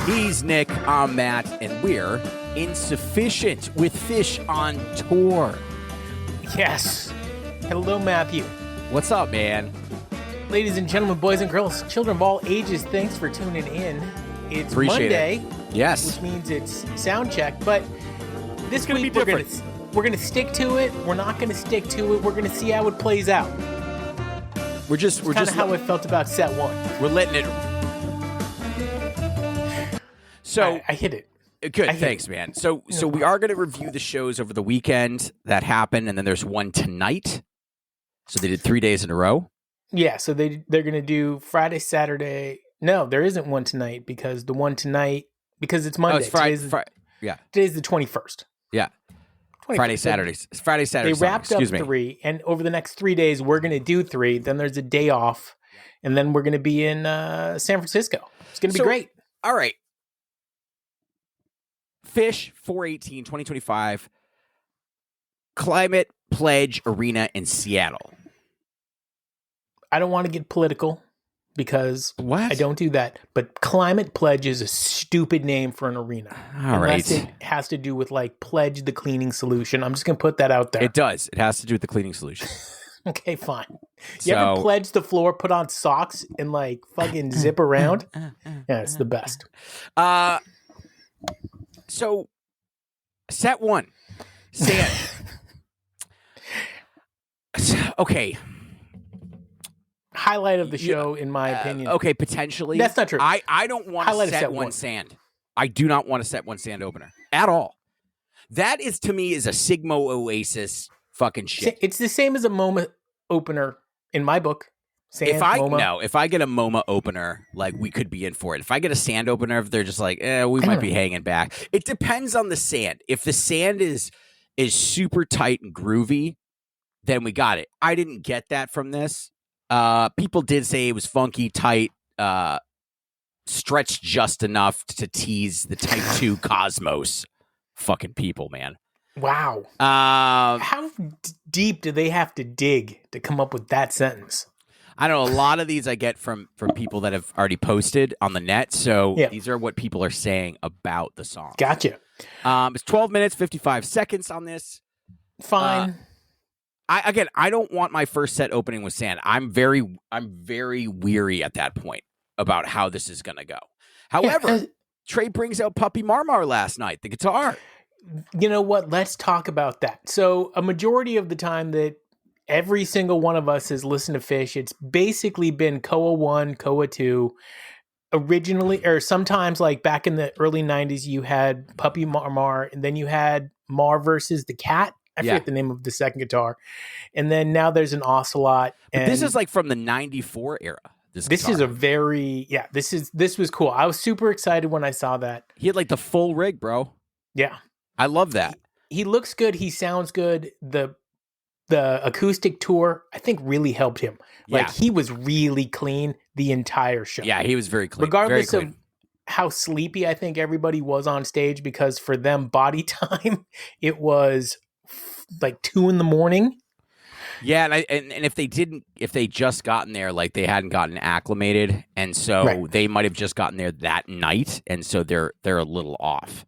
He's Nick, I'm Matt, and we're Insuphishient with Phish on tour. Yes. Hello, Matthew. What's up, man? Ladies and gentlemen, boys and girls, children of all ages, thanks for tuning in. It's Appreciate Monday, it. Yes. Which means it's Soundcheck, but this week we're gonna stick to it. We're not gonna stick to it. We're gonna see how it plays out. We're just kind of how I felt about set one. We're letting it. So I hit it. Good, thanks, man. So we are going to review the shows over the weekend that happened, and then there's one tonight. So they did 3 days in a row. Yeah, so they're going to do Friday, Saturday. No, there isn't one tonight because the one tonight it's Monday. Oh, it's Friday. Yeah, today's the 21st. Yeah, 21st. Friday, Saturdays. It's Friday, Saturday. They wrapped up 3, and over the next 3 days, we're going to do 3. Then there's a day off, and then we're going to be in San Francisco. It's going to be great. All right. Phish 4/18/2025 Climate Pledge Arena in Seattle. I don't want to get political because I don't do that. But Climate Pledge is a stupid name for an arena. Unless it has to do with like pledge the cleaning solution. I'm just going to put that out there. It does. It has to do with the cleaning solution. Okay, fine. You ever pledge the floor, put on socks, and like fucking zip around? Yeah, it's the best. So, set one, sand. Okay. Highlight of the show, in my opinion. Okay, potentially. That's not true. I don't want to set one sand. I do not want to set one sand opener at all. That is, to me, is a Sigma Oasis fucking shit. It's the same as a MoMA opener in my book. Sand, if I get a MoMA opener, like, we could be in for it. If I get a sand opener, if they're just like, we might be hanging back. It depends on the sand. If the sand is super tight and groovy, then we got it. I didn't get that from this. People did say it was funky, tight, stretched just enough to tease the Type 2 Cosmos. Fucking people, man. Wow. How deep do they have to dig to come up with that sentence? I don't know. A lot of these I get from people that have already posted on the net. So These are what people are saying about the song. Gotcha. It's 12 minutes, 55 seconds on this. Fine. I don't want my first set opening with sand. I'm very weary at that point about how this is going to go. However, Trey brings out Puppy Marmar last night, the guitar. You know what? Let's talk about that. So a majority of the time that every single one of us has listened to Phish, it's basically been Koa 1, Koa 2. Originally, or sometimes like back in the early 90s, you had Puppy Marmar, and then you had Mar versus the Cat. I forget the name of the second guitar. And then now there's an Ocelot. And this is like from the 94 era. This is a very, this was cool. I was super excited when I saw that. He had like the full rig, bro. Yeah. I love that. He looks good. He sounds good. The acoustic tour, I think, really helped him. Like, he was really clean the entire show. Yeah, he was very clean. Regardless very clean. of how sleepy I think everybody was on stage, because for them, body time, it was like 2 a.m. Yeah, and if they just gotten there, like, they hadn't gotten acclimated, and so they might have just gotten there that night, and so they're a little off.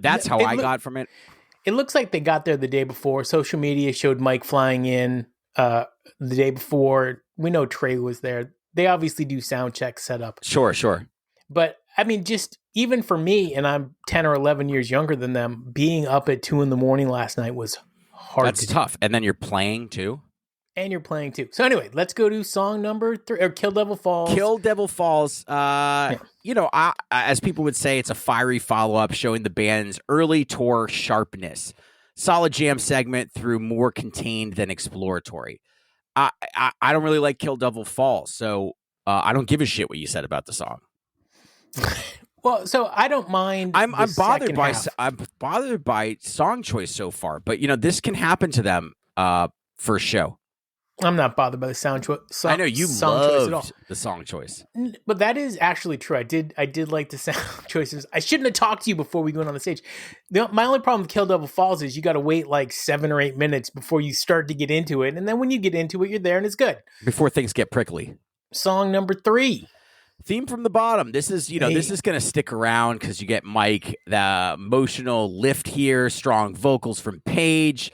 That's how I got from it. It looks like they got there the day before. Social media showed Mike flying in the day before. We know Trey was there. They obviously do sound check setup. Sure. But I mean, just even for me, and I'm 10 or 11 years younger than them, being up at 2 a.m. last night was hard. That's tough. And then you're playing too. And you're playing too. So anyway, let's go to song number 3, or Kill Devil Falls. Kill Devil Falls. You know, as people would say, it's a fiery follow-up showing the band's early tour sharpness. Solid jam segment through more contained than exploratory. I don't really like Kill Devil Falls, so I don't give a shit what you said about the song. Well, so I don't mind. I'm bothered by song choice so far, but you know, this can happen to them for a show. I'm not bothered by the sound choice. I know you loved the song choice, but that is actually true. I did like the sound choices. I shouldn't have talked to you before we went on the stage. My only problem with Kill Devil Falls is you got to wait like 7 or 8 minutes before you start to get into it, and then when you get into it, you're there and it's good. Before things get prickly. Song number 3. Theme from the bottom. This is, this is going to stick around because you get Mike, the emotional lift here, strong vocals from Paige,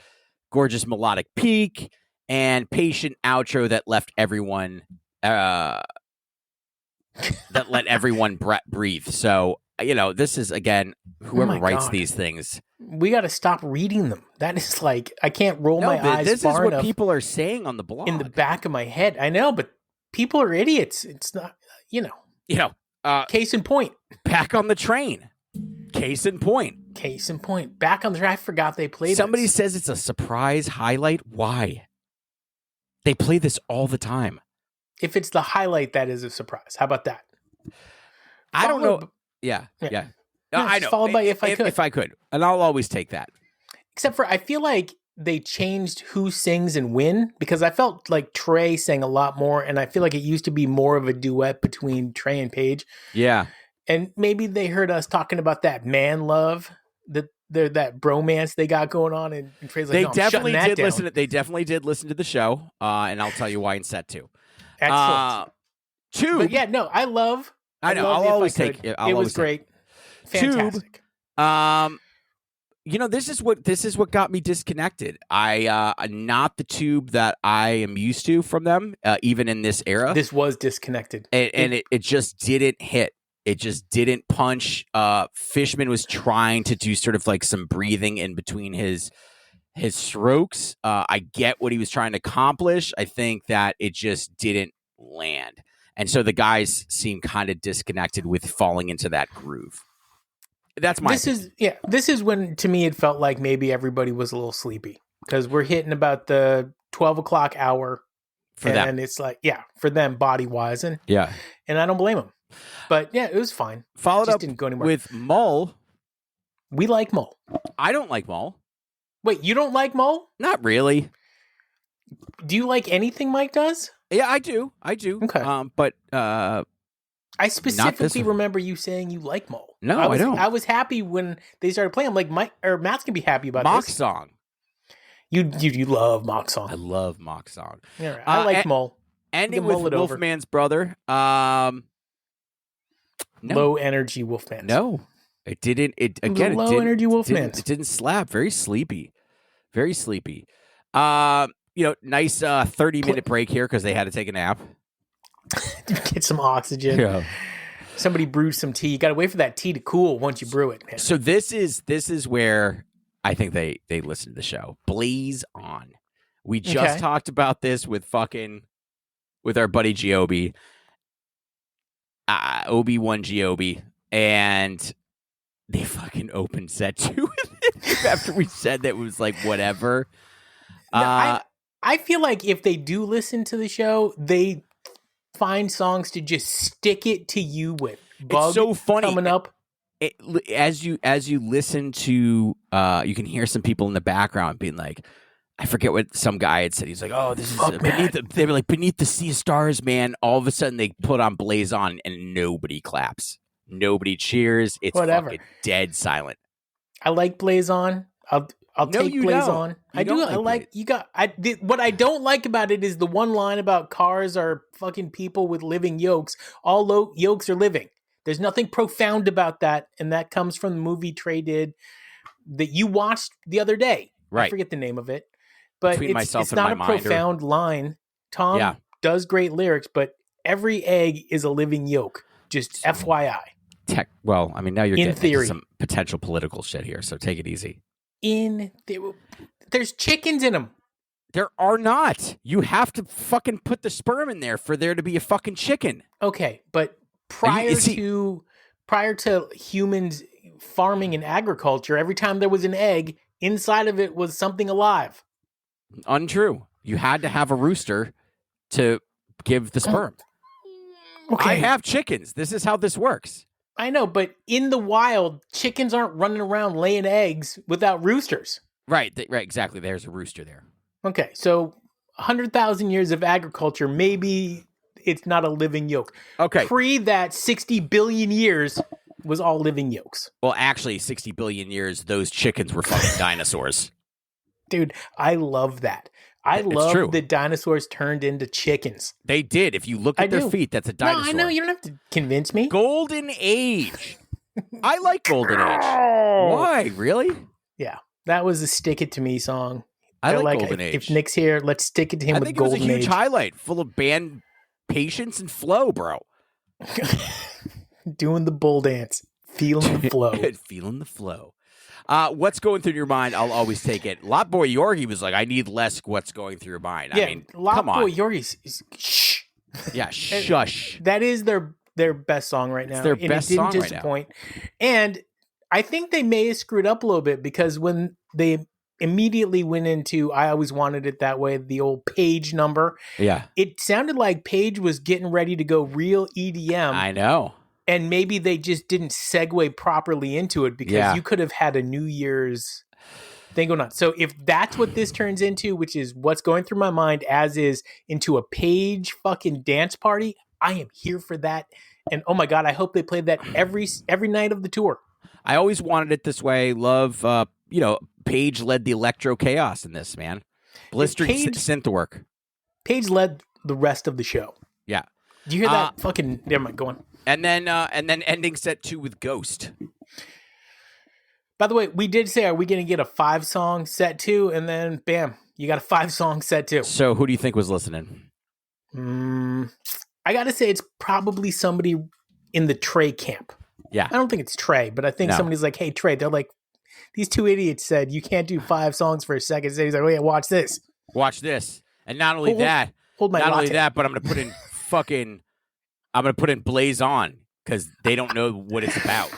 gorgeous melodic peak, and patient outro that left everyone breathe. So, this is, again, whoever writes these things. We got to stop reading them. That is like, I can't roll my eyes this far is what enough people are saying on the blog. in the back of my head. I know, but people are idiots. It's not, case in point. Back on the train. Case in point. Back on the train. I forgot they played Somebody this. says it's a surprise highlight. Why? They play this all the time. If it's the highlight, that is a surprise. How about that? I don't know. Yeah. No, I know. Followed by If I Could. If I could. And I'll always take that. Except for, I feel like they changed who sings and when, because I felt like Trey sang a lot more, and I feel like it used to be more of a duet between Trey and Paige. Yeah. And maybe they heard us talking about that man love, that bromance they got going on, and Trey's like, they no, definitely did down. Listen. They definitely did listen to the show, and I'll tell you why in set 2. Excellent. 2. But yeah, no, I know. I'll always take it. It was great. Fantastic. Tube, this is what got me disconnected. Not the Tube that I am used to from them, even in this era. This was disconnected, and it just didn't hit. It just didn't punch. Fishman was trying to do sort of like some breathing in between his strokes. I get what he was trying to accomplish. I think that it just didn't land, and so the guys seem kind of disconnected with falling into that groove. That's my. This is when, to me, it felt like maybe everybody was a little sleepy, because we're hitting about the 12 o'clock hour for them, and it's like, for them body wise, and I don't blame them. But yeah, it was fine. Followed up didn't go anywhere. with Mull. We like Mull. I don't like Mull. Wait, you don't like Mull? Not really. Do you like anything Mike does? Yeah, I do. Okay. But I specifically remember you saying you like Mull. No, I don't. I was happy when they started playing. I'm like, Mike or Matt's gonna be happy about Mock this. Song. You love Mock Song. I love Mock Song. Yeah, I like Mull. Ending with Wolfman's brother. No. Low energy Wolfman. No, it didn't. Low energy Wolfman. It didn't slap. Very sleepy. Very sleepy. Nice 30-minute break here because they had to take a nap. Get some oxygen. Yeah. Somebody brewed some tea. You got to wait for that tea to cool once you brew it, man. So this is where I think they listen to the show. Blaze On. We just talked about this with our buddy Giobi. Obi-Wan Giobi, and they fucking opened set 2 with it after we said that it was like whatever. I feel like if they do listen to the show, they find songs to just stick it to you with. Bug it's so funny coming up. As you listen to, you can hear some people in the background being like, I forget what some guy had said. He's like, "Oh, this is they were like beneath the sea of stars, man." All of a sudden, they put on Blaze On, and nobody claps, nobody cheers. It's fucking dead silent. I like Blaze On. I'll take Blaze On. I do. I like you got. What I don't like about it is the one line about cars are fucking people with living yolks. All yolks are living. There's nothing profound about that, and that comes from the movie Trey did that you watched the other day. Right. I forget the name of it. But it's not a profound line. Tom does great lyrics, but every egg is a living yolk. Just FYI. Well, I mean, now you're getting into some potential political shit here, so take it easy. There's chickens in them. There are not. You have to fucking put the sperm in there for there to be a fucking chicken. Okay, but prior to humans farming and agriculture, every time there was an egg, inside of it was something alive. Untrue. You had to have a rooster to give the sperm. Okay. I have chickens. This is how this works. I know, but in the wild, chickens aren't running around laying eggs without roosters. Right, exactly. There's a rooster there. Okay, so 100,000 years of agriculture, maybe it's not a living yolk. Okay. Pre that 60 billion years was all living yolks. Well, actually, 60 billion years, those chickens were fucking dinosaurs. Dude, I love that. I It's love true. that dinosaurs turned into chickens. They did. If you look at their feet, that's a dinosaur. No, I know. You don't have to convince me. Golden Age. I like Golden Age. Why? Really? Yeah. That was a Stick It To Me song. I like Golden Age. If Nick's here, let's stick it to him with Golden Age. I think it was a huge highlight, full of band patience and flow, bro. Doing the bull dance. Feeling the flow. Feeling the flow. What's going through your mind? I'll always take it. Lot Boy Yorgi was like, I need less what's going through your mind. Yeah, I mean, Lot Boy Yorgi is shh. Yeah, shush. That is their best song right now. It's their best song right now. It didn't disappoint. And I think they may have screwed up a little bit because when they immediately went into I Always Wanted It That Way, the old Page number. Yeah. It sounded like Page was getting ready to go real EDM. I know. And maybe they just didn't segue properly into it because you could have had a New Year's thing going on. So if that's what this turns into, which is what's going through my mind as is into a Page fucking dance party, I am here for that. And oh my God, I hope they play that every night of the tour. I always wanted it this way. Love, Page led the electro chaos in this, man. Blistering synth work. Page led the rest of the show. Yeah. Do you hear that fucking... Never mind, go on. And then ending set 2 with Ghost. By the way, we did say, are we going to get a 5-song set 2? And then, bam, you got a 5-song set 2. So who do you think was listening? I got to say it's probably somebody in the Trey camp. Yeah. I don't think it's Trey, but I think somebody's like, hey, Trey, they're like, these 2 idiots said you can't do 5 songs for a second. So he's like, oh yeah, watch this. Watch this. And not only that, but I'm going to put in I'm going to put in Blaze On because they don't know what it's about.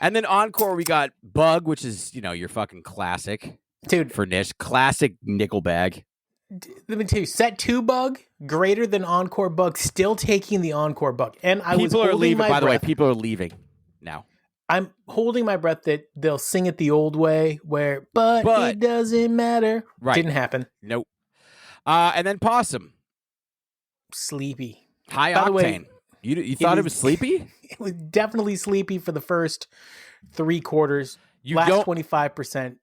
And then encore, we got Bug, which is, your fucking classic. Dude. For Nish. Classic Nickelbag. Let me tell you, set 2 Bug, greater than encore Bug, still taking the encore Bug. And people are leaving, by the way, people are leaving now. I'm holding my breath that they'll sing it the old way where, but it doesn't matter. Right. Didn't happen. Nope. And then Possum. Sleepy. High Octane. Way, you thought it was sleepy? It was definitely sleepy for the first 3 quarters. Last 25%.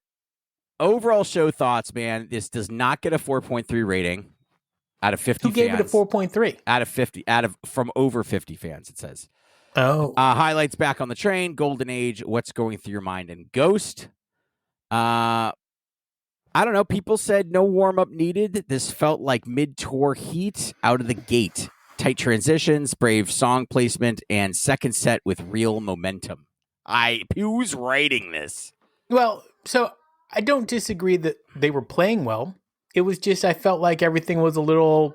Overall show thoughts, man. This does not get a 4.3 rating out of 50 fans. Who gave it a 4.3? Out of 50, from over 50 fans, it says. Oh. Highlights Back on the Train, Golden Age, What's Going Through Your Mind, and Ghost. I don't know. People said no warm-up needed. This felt like mid-tour heat out of the gate. Tight transitions, brave song placement, and second set with real momentum. Who's writing this? Well, so I don't disagree that they were playing well. It was just I felt like everything was a little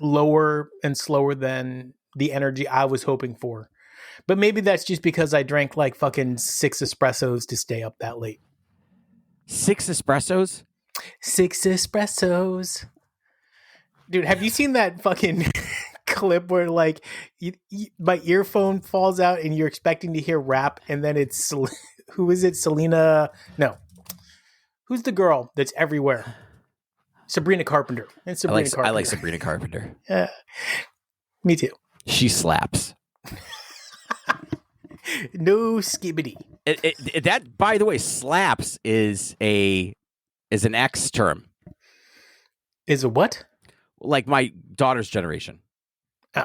lower and slower than the energy I was hoping for. But maybe that's just because I drank like fucking 6 espressos to stay up that late. 6 espressos? 6 espressos. Dude, have you seen that fucking clip where like my earphone falls out and you're expecting to hear rap and then it's who is it? Selena? No. Who's the girl that's everywhere? Sabrina Carpenter. It's Sabrina Carpenter. I like Sabrina Carpenter. Me too. She slaps. No skibbity. That, by the way, slaps is an X term. Is a what? Like my daughter's generation. Oh.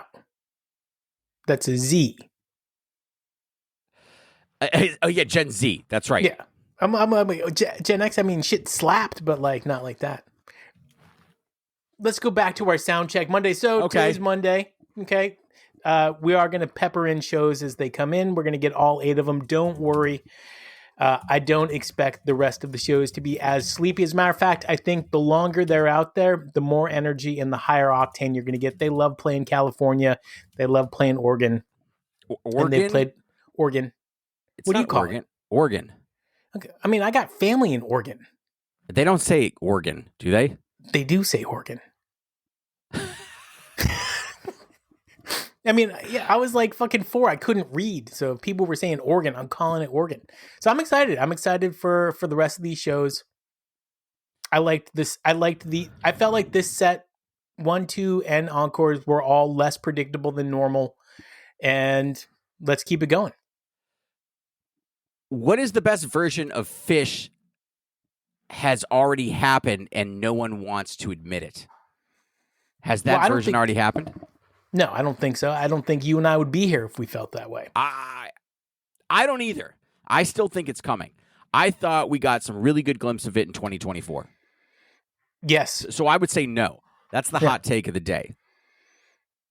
That's a Z. Oh, yeah, Gen Z. That's right. Yeah. I'm Gen X, I mean, shit slapped, but like not like that. Let's go back to our Soundcheck Monday. So today's Monday. Okay. We are going to pepper in shows as they come in. We're going to get all 8 of them. Don't worry. I don't expect the rest of the shows to be as sleepy. As a matter of fact, I think the longer they're out there, the more energy and the higher octane you're going to get. They love playing California. They love playing Oregon. Oregon? And they played Oregon. What do you call it? Oregon. Okay. I mean, I got family in Oregon. They don't say Oregon, do they? They do say Oregon. I mean, yeah, I was like fucking 4. I couldn't read. So if people were saying Oregon, I'm calling it Oregon. So I'm excited. I'm excited for the rest of these shows. I liked this. I felt like this set 1, 2, and encores were all less predictable than normal. And let's keep it going. What is the best version of Phish has already happened and no one wants to admit it. Has that version already happened? No, I don't think so. I don't think you and I would be here if we felt that way. I don't either. I still think it's coming. I thought we got some really good glimpse of it in 2024. Yes. So I would say no. That's the hot take of the day.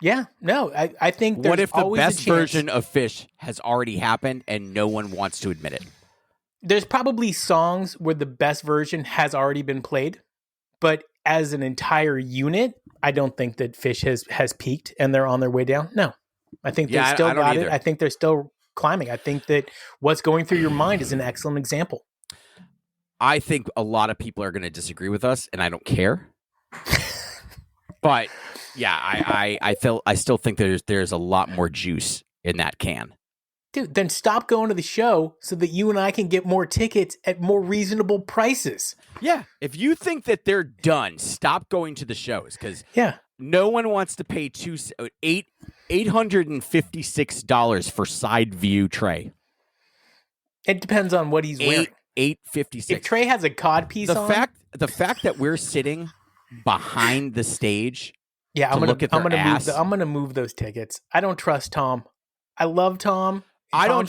Yeah, no, I think there's what if the always best a chance. version of Phish has already happened and no one wants to admit it? There's probably songs where the best version has already been played, but as an entire unit, I don't think that Phish has peaked and they're on their way down. No, I think they still got it. I think they're still climbing. I think that what's going through your mind is an excellent example. I think a lot of people are going to disagree with us, and I don't care. But yeah, I still think there's a lot more juice in that can. Dude, then stop going to the show so that you and I can get more tickets at more reasonable prices. Yeah, if you think that they're done, stop going to the shows because no one wants to pay $856 for side view Trey. It depends on what he's wearing. $856. If Trey has a codpiece on, the fact that we're sitting behind the stage, I'm gonna move those tickets. I don't trust Tom. I love Tom. I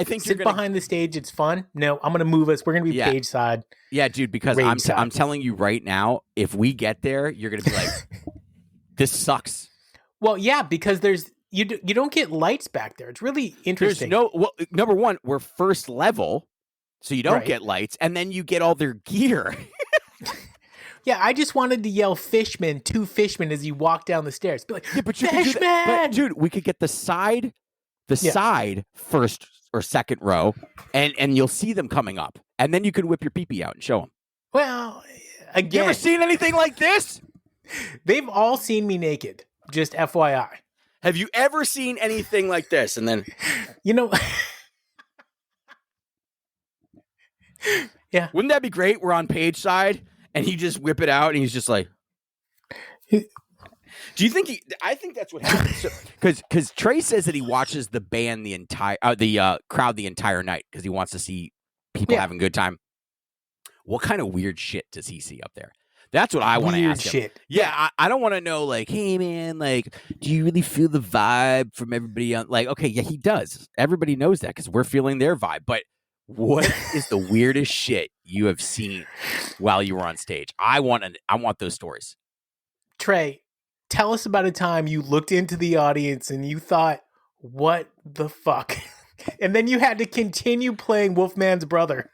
think sit behind the stage. It's fun. No, I'm gonna move us. We're gonna be page side. Yeah, dude. Because I'm telling you right now, if we get there, you're gonna be like, this sucks. Well, yeah, because you don't get lights back there. It's really interesting. Number one, we're first level, so you don't get lights, and then you get all their gear. Yeah, I just wanted to yell "Fishman" to Fishman as you walk down the stairs. Be like, but you can do that. But dude, we could get the side first or second row, and you'll see them coming up, and then you can whip your pee-pee out and show them. Well, again, you ever seen anything like this? They've all seen me naked. Just FYI. Have you ever seen anything like this? And then, yeah, wouldn't that be great? We're on page side. And he just whip it out, and he's just like, do you think I think that's what happens. Because Trey says that he watches the band the crowd the entire night because he wants to see people having a good time. What kind of weird shit does he see up there? That's what I want to ask him. Shit. Yeah, I don't want to know, like, hey, man, like, do you really feel the vibe from everybody? Like, okay, yeah, he does. Everybody knows that because we're feeling their vibe. But what is the weirdest shit you have seen while you were on stage? I want those stories. Trey, tell us about a time you looked into the audience and you thought, what the fuck? And then you had to continue playing Wolfman's Brother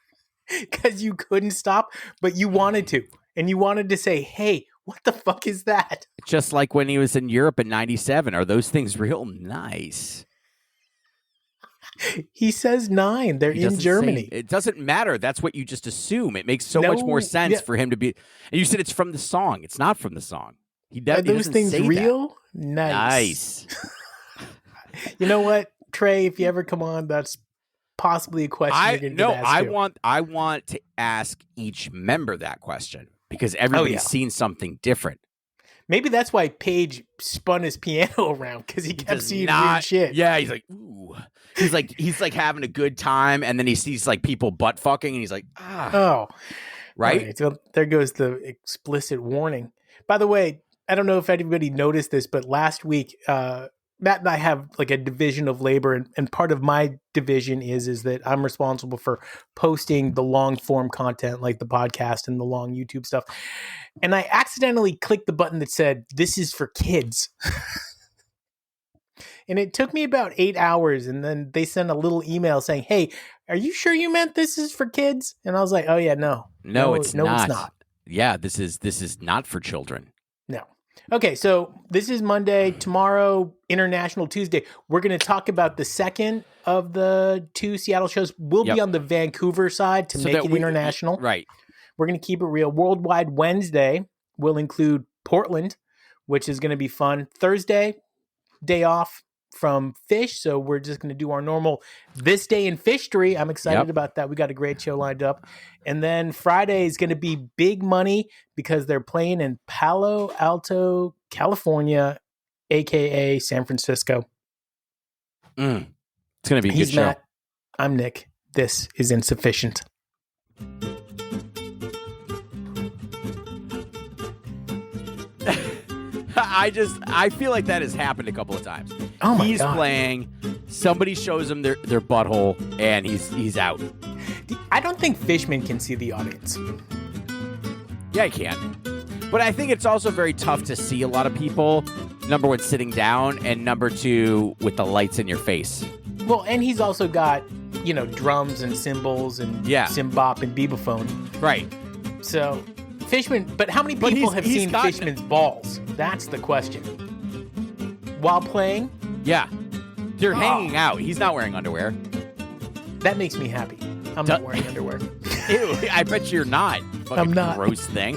because you couldn't stop, but you wanted to. And you wanted to say, hey, what the fuck is that? Just like when he was in Europe in 97. Are those things real? Nice. He says 9. They're in Germany. It doesn't matter. That's what you just assume. It makes so much more sense for him to be. And you said it's from the song. It's not from the song. Are those things real? That. Nice. You know what, Trey? If you ever come on, that's possibly a question you're going to get asked. I want to ask each member that question because everybody's seen something different. Maybe that's why Paige spun his piano around because he kept seeing weird shit. Yeah, he's like, ooh. He's like having a good time, and then he sees like people butt fucking, and he's like, ah. Oh, right. So there goes the explicit warning. By the way, I don't know if anybody noticed this, but last week, Matt and I have like a division of labor, and part of my division is that I'm responsible for posting the long form content like the podcast and the long YouTube stuff. And I accidentally clicked the button that said, "This is for kids." And it took me about 8 hours, and then they sent a little email saying, "Hey, are you sure you meant this is for kids?" And I was like, "Oh yeah, no, it's not. Yeah, this is not for children." No. Okay, so this is Monday. Tomorrow, International Tuesday. We're going to talk about the second of the 2 Seattle shows. We'll be on the Vancouver side to make it international. Right. We're going to keep it real. Worldwide Wednesday will include Portland, which is going to be fun. Thursday, day off from Phish, so we're just going to do our normal This Day in Phishtory. I'm excited about that. We got a great show lined up. And then Friday is going to be big money because they're playing in Palo Alto, California, a.k.a. San Francisco. It's going to be a good show. Matt. I'm Nick. This is Insuphishient. I feel like that has happened a couple of times. Oh my He's God. playing, somebody shows him their butthole, and he's out. I don't think Fishman can see the audience. Yeah, I can. But I think it's also very tough to see a lot of people, number one, sitting down, and number two, with the lights in your face. Well, and he's also got, drums and cymbals and cymbop and beebophone. Right. So, Fishman, but how many people have seen Fishman's balls? That's the question. While playing? Yeah. They're hanging out. He's not wearing underwear. That makes me happy. I'm not wearing underwear. Ew, I bet you're not. Fucking I'm not. Gross thing.